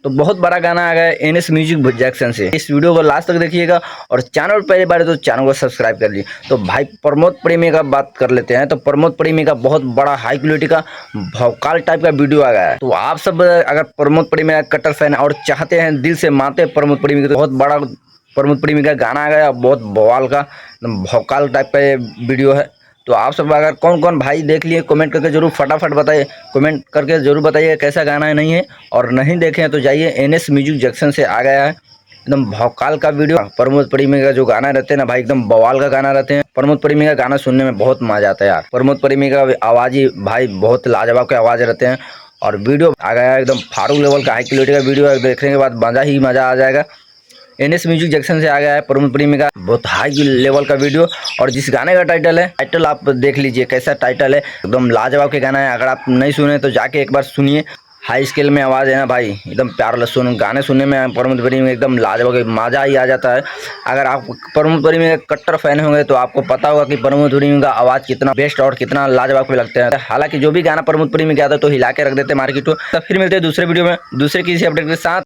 तो बहुत बड़ा गाना आ गया है एनएस म्यूजिक जैक्सन से। इस वीडियो को लास्ट तक देखिएगा और चैनल पहली बार है तो चैनल को सब्सक्राइब कर लीजिए। तो भाई प्रमोद प्रेमी का बात कर लेते हैं। तो प्रमोद प्रेमी का बहुत बड़ा हाई क्वालिटी का भौकाल टाइप का वीडियो आ गया है। तो आप सब अगर प्रमोद प्रेमी का कट्टर फैन और चाहते हैं दिल से मानते हैं प्रमोद प्रेमी का, तो बहुत बड़ा प्रमोद प्रेमी का गाना आ गया, बहुत बवाल का भौकाल टाइप का ये वीडियो है। तो आप सब अगर कौन कौन भाई देख लिए कमेंट करके जरूर फटाफट बताइए, कमेंट करके जरूर बताइए कैसा गाना है नहीं है। और नहीं देखे हैं तो जाइए, एनएस म्यूजिक जंक्शन से आ गया है एकदम भौकाल का वीडियो। प्रमोद प्रेमी का जो गाना रहते हैं ना भाई, एकदम बवाल का गाना रहते हैं। प्रमोद प्रेमी का गाना सुनने में बहुत मजा आता है यार। प्रमोद प्रेमी का आवाज़ ही भाई बहुत लाजवाब के आवाज़ रहते हैं। और वीडियो आ गया है एकदम फारूक लेवल का हाई क्वालिटी का वीडियो है। देखने के बाद मज़ा आ जाएगा। एनएस म्यूजिक जंक्शन से आ गया है प्रमोद प्रेमी का बहुत हाई लेवल का वीडियो। और जिस गाने का टाइटल आप देख लीजिए कैसा टाइटल है, एकदम लाजवाब के गाना है। अगर आप नहीं सुने तो जाके एक बार सुनिए। हाई स्केल में आवाज़ है ना भाई, एकदम प्यार सुन गाने सुनने में प्रमोद प्रेमी में एकदम लाजवाब मज़ा ही आ जाता है। अगर आप प्रमोद प्रेमी के कट्टर फैन होंगे तो आपको पता होगा कि प्रमोद प्रेमी का आवाज़ कितना बेस्ट और कितना लाजवाब पे लगता है। हालांकि जो भी गाना प्रमोद प्रेमी का आता है तो हिला के रख देते हैं मार्केट को। तब फिर मिलते हैं दूसरे वीडियो में दूसरे किसी अपडेट के साथ।